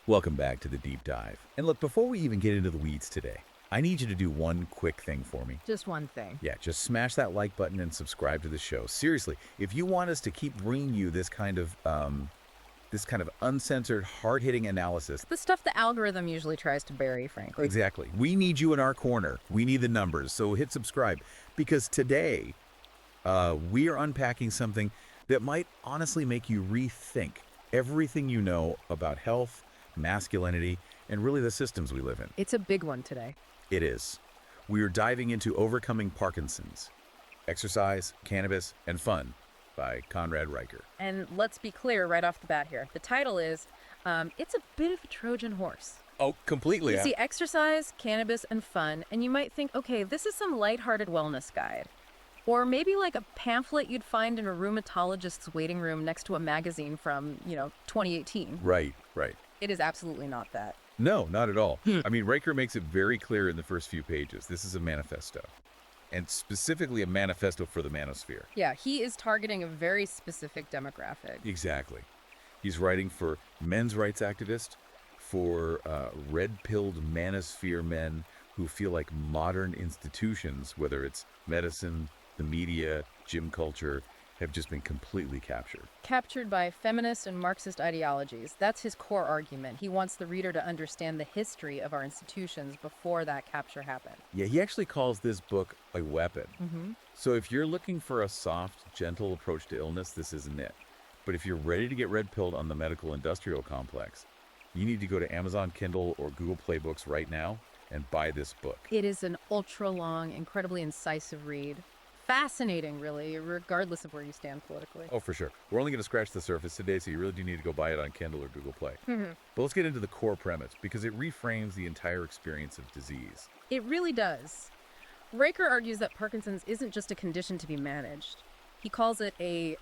Welcome back to the deep dive. And look, before we even get into the weeds today, I need you to do one quick thing for me. Just one thing. Yeah, just smash that like button and subscribe to the show. Seriously, if you want us to keep bringing you this kind of uncensored, hard-hitting analysis. The stuff the algorithm usually tries to bury, frankly. Exactly. We need you in our corner. We need the numbers. So hit subscribe because today we are unpacking something that might honestly make you rethink everything you know about health, masculinity, and really the systems we live in. It's a big one today. It is. We are diving into Overcoming Parkinson's, Exercise, Cannabis, and Fun by Conrad Reicher. And let's be clear right off the bat here. The title is, it's a bit of a Trojan horse. Oh, completely. You see exercise, cannabis, and fun, and you might think, okay, this is some lighthearted wellness guide. Or maybe like a pamphlet you'd find in a rheumatologist's waiting room next to a magazine from, 2018. Right. It is absolutely not that. No, not at all. I mean, Reicher makes it very clear in the first few pages. This is a manifesto, and specifically a manifesto for the manosphere. Yeah, he is targeting a very specific demographic. Exactly. He's writing for men's rights activists, for red-pilled manosphere men who feel like modern institutions, whether it's medicine, the media, gym culture, have just been completely captured. Captured by feminist and Marxist ideologies. That's his core argument. He wants the reader to understand the history of our institutions before that capture happened. Yeah, he actually calls this book a weapon. So if you're looking for a soft, gentle approach to illness, this isn't it. But if you're ready to get red-pilled on the medical industrial complex, you need to go to Amazon Kindle or Google Play Books right now and buy this book. It is an ultra-long, incredibly incisive read. Fascinating, really, regardless of where you stand politically. Oh, for sure. We're only going to scratch the surface today, so you really do need to go buy it on Kindle or Google Play. But let's get into the core premise, because it reframes the entire experience of disease. It really does. Reicher argues that Parkinson's isn't just a condition to be managed. He calls it a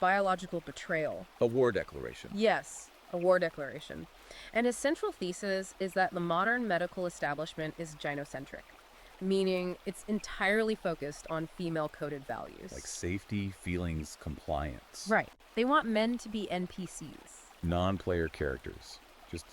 biological betrayal. A war declaration. Yes, a war declaration. And his central thesis is that the modern medical establishment is gynocentric, meaning it's entirely focused on female-coded values. Like safety, feelings, compliance. Right. They want men to be NPCs. Non-player characters. Just,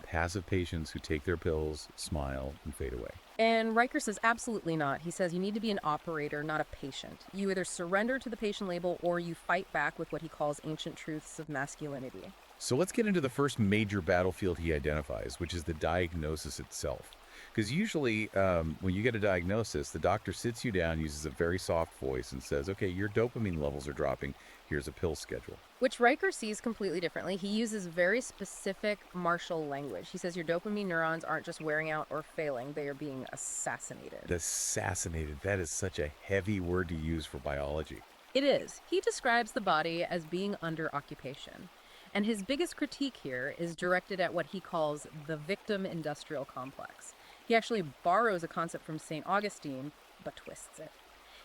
passive patients who take their pills, smile, and fade away. And Reicher says absolutely not. He says you need to be an operator, not a patient. You either surrender to the patient label or you fight back with what he calls ancient truths of masculinity. So let's get into the first major battlefield he identifies, which is the diagnosis itself. Because usually when you get a diagnosis, the doctor sits you down, uses a very soft voice, and says, okay, your dopamine levels are dropping. Here's a pill schedule. Which Reicher sees completely differently. He uses very specific martial language. He says your dopamine neurons aren't just wearing out or failing, they are being assassinated. Assassinated. That is such a heavy word to use for biology. It is. He describes the body as being under occupation. And his biggest critique here is directed at what he calls the victim industrial complex. He actually borrows a concept from St. Augustine, but twists it.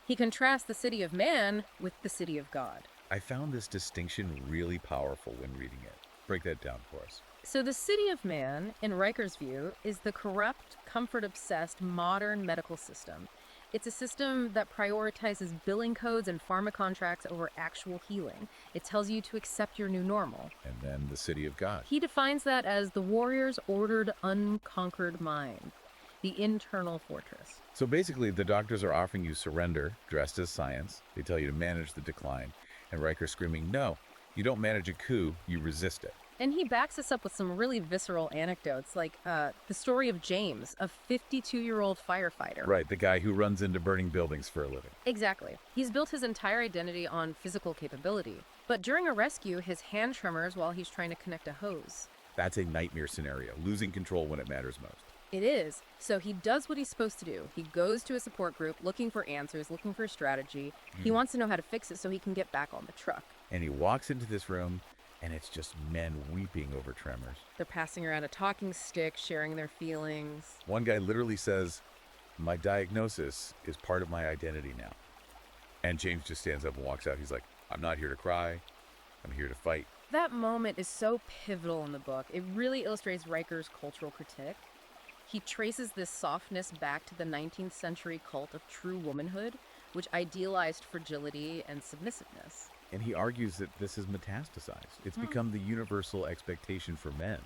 He contrasts the city of man with the city of God. I found this distinction really powerful when reading it. Break that down for us. So the city of man, in Reicher's view, is the corrupt, comfort-obsessed modern medical system. It's a system that prioritizes billing codes and pharma contracts over actual healing. It tells you to accept your new normal. And then the city of God. He defines that as the warrior's ordered, unconquered mind, the internal fortress. So basically, the doctors are offering you surrender, dressed as science. They tell you to manage the decline. And Reicher's screaming, no, you don't manage a coup, you resist it. And he backs this up with some really visceral anecdotes, like the story of James, a 52-year-old firefighter. Right, the guy who runs into burning buildings for a living. Exactly. He's built his entire identity on physical capability. But during a rescue, his hand tremors while he's trying to connect a hose. That's a nightmare scenario, losing control when it matters most. It is. So he does what he's supposed to do. He goes to a support group looking for answers, looking for a strategy. He wants to know how to fix it so he can get back on the truck. And he walks into this room, and it's just men weeping over tremors. They're passing around a talking stick, sharing their feelings. One guy literally says, my diagnosis is part of my identity now. And James just stands up and walks out. He's like, I'm not here to cry. I'm here to fight. That moment is so pivotal in the book. It really illustrates Reicher's cultural critique. He traces this softness back to the 19th century cult of true womanhood, which idealized fragility and submissiveness. And he argues that this is metastasized. It's become the universal expectation for men.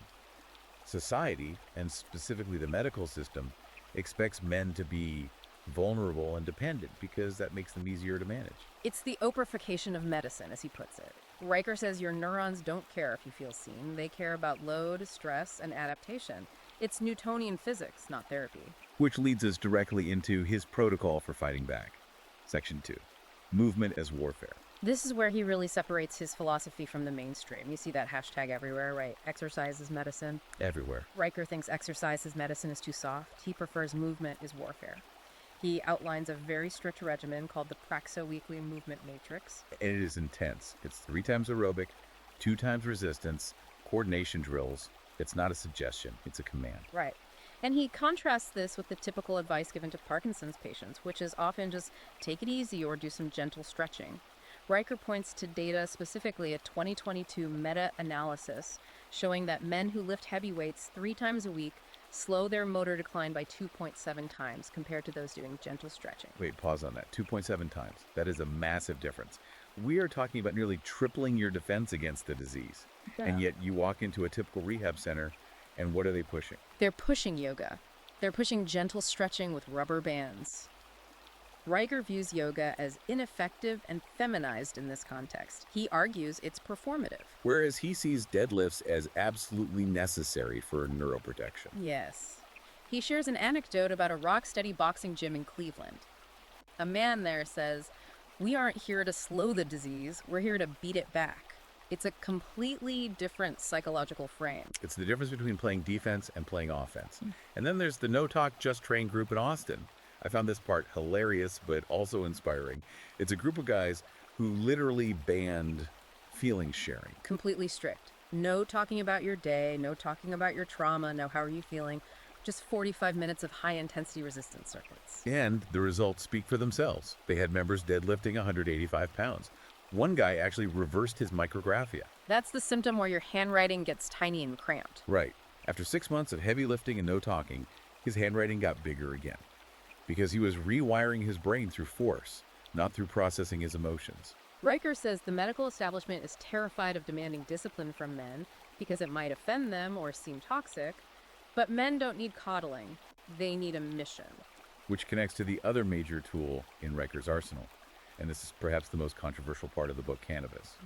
Society, and specifically the medical system, expects men to be vulnerable and dependent because that makes them easier to manage. It's the Oprahfication of medicine, as he puts it. Riker says your neurons don't care if you feel seen. They care about load, stress, and adaptation. It's Newtonian physics, not therapy. Which leads us directly into his protocol for fighting back. Section 2. Movement as warfare. This is where he really separates his philosophy from the mainstream. You see that hashtag everywhere, right? Exercise is medicine. Everywhere. Riker thinks exercise as medicine is too soft. He prefers movement is warfare. He outlines a very strict regimen called the Praxo Weekly Movement Matrix. And it is intense. It's 3 times aerobic, 2 times resistance, coordination drills. It's not a suggestion, it's a command. Right. And he contrasts this with the typical advice given to Parkinson's patients, which is often just take it easy or do some gentle stretching. Riker points to data, specifically a 2022 meta-analysis, showing that men who lift heavy weights 3 times a week slow their motor decline by 2.7 times compared to those doing gentle stretching. Wait, pause on that. 2.7 times. That is a massive difference. We are talking about nearly tripling your defense against the disease. Yeah. And yet you walk into a typical rehab center, and what are they pushing? They're pushing yoga. They're pushing gentle stretching with rubber bands. Riker views yoga as ineffective and feminized in this context. He argues it's performative. Whereas he sees deadlifts as absolutely necessary for neuroprotection. Yes. He shares an anecdote about a rock-steady boxing gym in Cleveland. A man there says, "We aren't here to slow the disease, we're here to beat it back." It's a completely different psychological frame. It's the difference between playing defense and playing offense. And then there's the No Talk, Just Train group in Austin. I found this part hilarious, but also inspiring. It's a group of guys who literally banned feeling sharing. Completely strict. No talking about your day, no talking about your trauma, no how are you feeling. Just 45 minutes of high-intensity resistance circuits. And the results speak for themselves. They had members deadlifting 185 pounds. One guy actually reversed his micrographia. That's the symptom where your handwriting gets tiny and cramped. Right. After 6 months of heavy lifting and no talking, his handwriting got bigger again. Because he was rewiring his brain through force, not through processing his emotions. Riker says the medical establishment is terrified of demanding discipline from men because it might offend them or seem toxic, but men don't need coddling. They need a mission. Which connects to the other major tool in Riker's arsenal. And this is perhaps the most controversial part of the book, cannabis.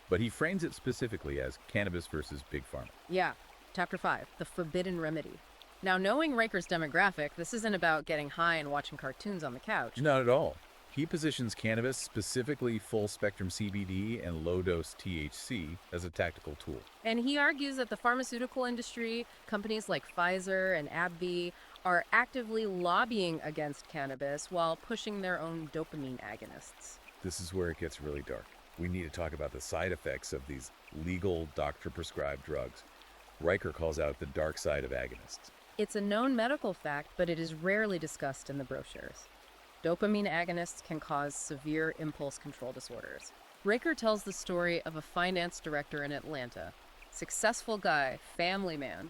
But he frames it specifically as cannabis versus big pharma. Yeah. Chapter 5, The Forbidden Remedy. Now, knowing Riker's demographic, this isn't about getting high and watching cartoons on the couch. Not at all. He positions cannabis, specifically full-spectrum CBD and low-dose THC, as a tactical tool. And he argues that the pharmaceutical industry, companies like Pfizer and AbbVie, are actively lobbying against cannabis while pushing their own dopamine agonists. This is where it gets really dark. We need to talk about the side effects of these legal doctor-prescribed drugs. Riker calls out the dark side of agonists. It's a known medical fact, but it is rarely discussed in the brochures. Dopamine agonists can cause severe impulse control disorders. Riker tells the story of a finance director in Atlanta. Successful guy, family man.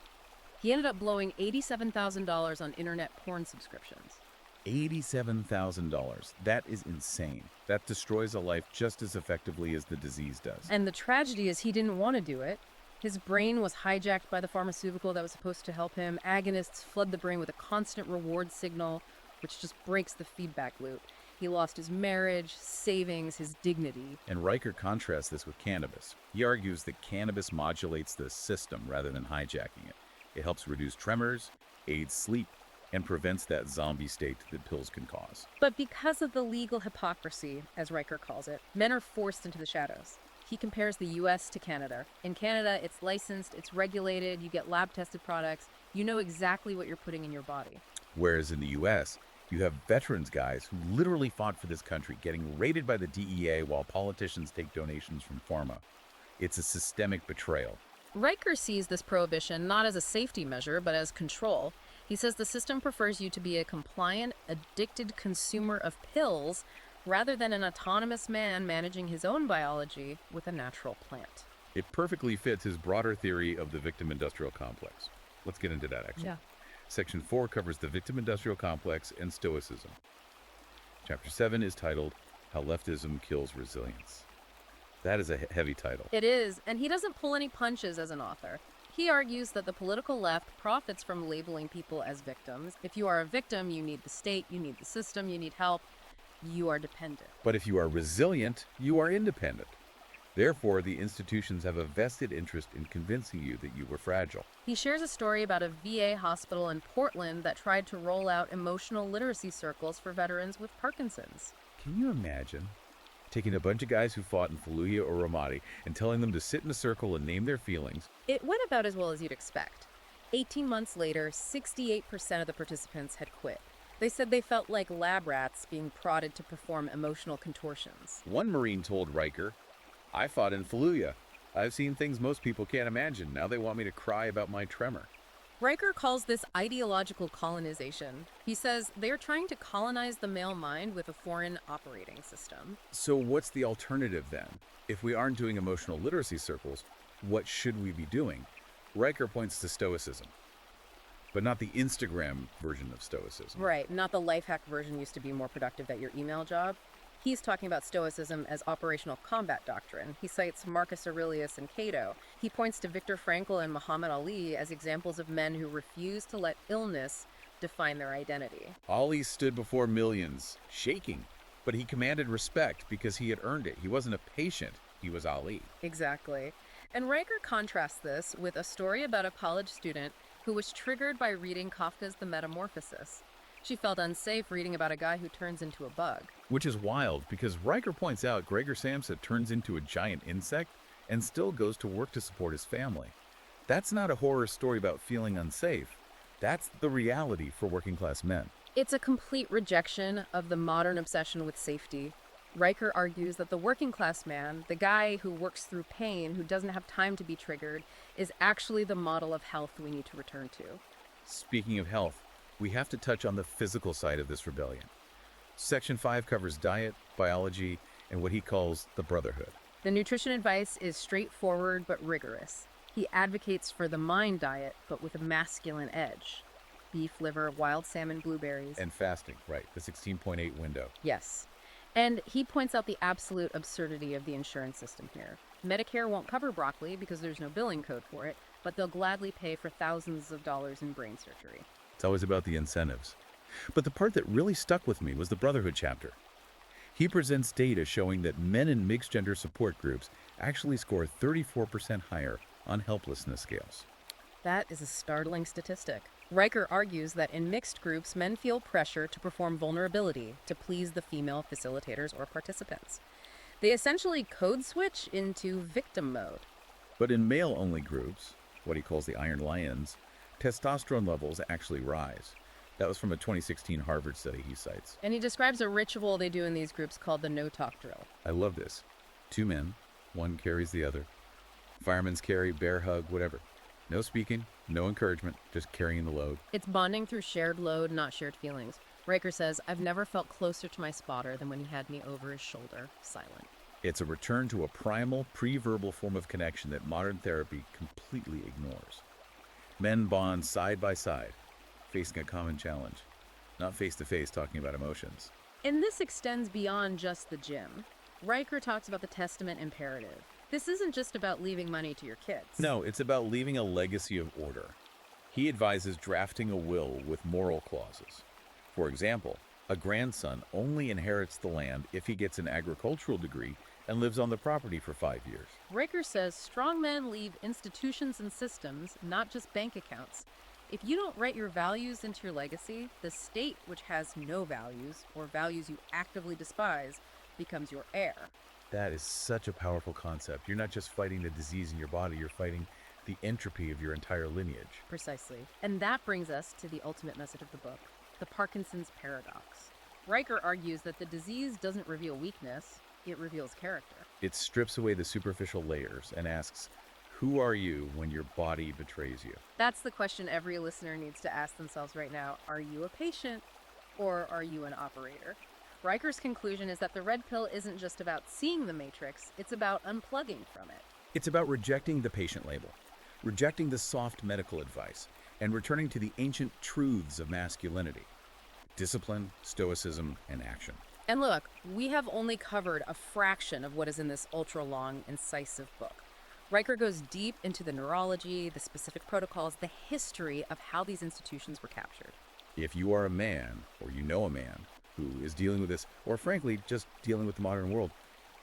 He ended up blowing $87,000 on internet porn subscriptions. $87,000. That is insane. That destroys a life just as effectively as the disease does. And the tragedy is he didn't want to do it. His brain was hijacked by the pharmaceutical that was supposed to help him. Agonists flood the brain with a constant reward signal, which just breaks the feedback loop. He lost his marriage, savings, his dignity. And Riker contrasts this with cannabis. He argues that cannabis modulates the system rather than hijacking it. It helps reduce tremors, aids sleep, and prevents that zombie state that pills can cause. But because of the legal hypocrisy, as Riker calls it, men are forced into the shadows. He compares the U.S. to Canada. In Canada, it's licensed, it's regulated, you get lab-tested products, you know exactly what you're putting in your body. Whereas in the U.S., you have veterans guys who literally fought for this country, getting raided by the DEA while politicians take donations from pharma. It's a systemic betrayal. Riker sees this prohibition not as a safety measure, but as control. He says the system prefers you to be a compliant, addicted consumer of pills rather than an autonomous man managing his own biology with a natural plant. It perfectly fits his broader theory of the victim industrial complex. Let's get into that, actually. Yeah. Section 4 covers the victim industrial complex and stoicism. Chapter 7 is titled, How Leftism Kills Resilience. That is a heavy title. It is, and he doesn't pull any punches as an author. He argues that the political left profits from labeling people as victims. If you are a victim, you need the state, you need the system, you need help, you are dependent. But if you are resilient, you are independent. Therefore, the institutions have a vested interest in convincing you that you were fragile. He shares a story about a VA hospital in Portland that tried to roll out emotional literacy circles for veterans with Parkinson's. Can you imagine taking a bunch of guys who fought in Fallujah or Ramadi and telling them to sit in a circle and name their feelings? It went about as well as you'd expect. 18 months later, 68% of the participants had quit. They said they felt like lab rats being prodded to perform emotional contortions. One Marine told Riker, "I fought in Fallujah. I've seen things most people can't imagine. Now they want me to cry about my tremor." Riker calls this ideological colonization. He says they are trying to colonize the male mind with a foreign operating system. So what's the alternative then? If we aren't doing emotional literacy circles, what should we be doing? Riker points to Stoicism, but not the Instagram version of Stoicism. Right, not the life hack version used to be more productive at your email job. He's talking about Stoicism as operational combat doctrine. He cites Marcus Aurelius and Cato. He points to Viktor Frankl and Muhammad Ali as examples of men who refuse to let illness define their identity. Ali stood before millions, shaking, but he commanded respect because he had earned it. He wasn't a patient, he was Ali. Exactly. And Riker contrasts this with a story about a college student who was triggered by reading Kafka's The Metamorphosis. She felt unsafe reading about a guy who turns into a bug. Which is wild because Riker points out Gregor Samsa turns into a giant insect and still goes to work to support his family. That's not a horror story about feeling unsafe. That's the reality for working class men. It's a complete rejection of the modern obsession with safety. Riker argues that the working class man, the guy who works through pain, who doesn't have time to be triggered, is actually the model of health we need to return to. Speaking of health, we have to touch on the physical side of this rebellion. Section 5 covers diet, biology, and what he calls the brotherhood. The nutrition advice is straightforward but rigorous. He advocates for the mind diet, but with a masculine edge. Beef liver, wild salmon, blueberries. And fasting, right, the 16.8 window. Yes. And he points out the absolute absurdity of the insurance system here. Medicare won't cover broccoli because there's no billing code for it, but they'll gladly pay for thousands of dollars in brain surgery. It's always about the incentives. But the part that really stuck with me was the Brotherhood chapter. He presents data showing that men in mixed gender support groups actually score 34% higher on helplessness scales. That is a startling statistic. Riker argues that in mixed groups, men feel pressure to perform vulnerability to please the female facilitators or participants. They essentially code switch into victim mode. But in male-only groups, what he calls the Iron Lions, testosterone levels actually rise. That was from a 2016 Harvard study he cites. And he describes a ritual they do in these groups called the no-talk drill. I love this. 2 men, one carries the other. Fireman's carry, bear hug, whatever. No speaking, no encouragement, just carrying the load. It's bonding through shared load, not shared feelings. Riker says, "I've never felt closer to my spotter than when he had me over his shoulder, silent." It's a return to a primal, pre-verbal form of connection that modern therapy completely ignores. Men bond side by side, facing a common challenge, not face-to-face talking about emotions. And this extends beyond just the gym. Riker talks about the Testament imperative. This isn't just about leaving money to your kids. No, it's about leaving a legacy of order. He advises drafting a will with moral clauses. For example, a grandson only inherits the land if he gets an agricultural degree and lives on the property for 5 years. Riker says strong men leave institutions and systems, not just bank accounts. If you don't write your values into your legacy, the state, which has no values or values you actively despise, becomes your heir. That is such a powerful concept. You're not just fighting the disease in your body, you're fighting the entropy of your entire lineage. Precisely. And that brings us to the ultimate message of the book, the Parkinson's paradox. Riker argues that the disease doesn't reveal weakness, it reveals character. It strips away the superficial layers and asks, who are you when your body betrays you? That's the question every listener needs to ask themselves right now. Are you a patient or are you an operator? Riker's conclusion is that the red pill isn't just about seeing the matrix, it's about unplugging from it. It's about rejecting the patient label, rejecting the soft medical advice, and returning to the ancient truths of masculinity: discipline, stoicism, and action. And look, we have only covered a fraction of what is in this ultra-long, incisive book. Riker goes deep into the neurology, the specific protocols, the history of how these institutions were captured. If you are a man, or you know a man, who is dealing with this, or frankly, just dealing with the modern world,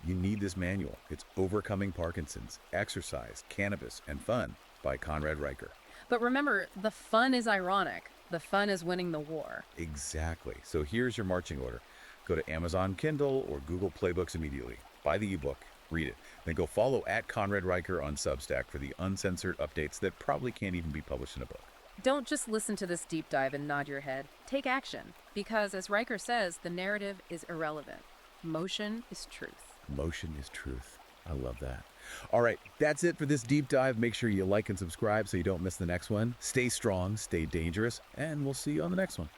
you need this manual. It's Overcoming Parkinson's, Exercise, Cannabis, and Fun by Conrad Riker. But remember, the fun is ironic. The fun is winning the war. Exactly. So here's your marching order. Go to Amazon Kindle or Google Playbooks immediately. Buy the ebook, read it. Then go follow at Conrad Riker on Substack for the uncensored updates that probably can't even be published in a book. Don't just listen to this deep dive and nod your head. Take action. Because, as Riker says, the narrative is irrelevant. Motion is truth. Motion is truth. I love that. All right, that's it for this deep dive. Make sure you like and subscribe so you don't miss the next one. Stay strong, stay dangerous, and we'll see you on the next one.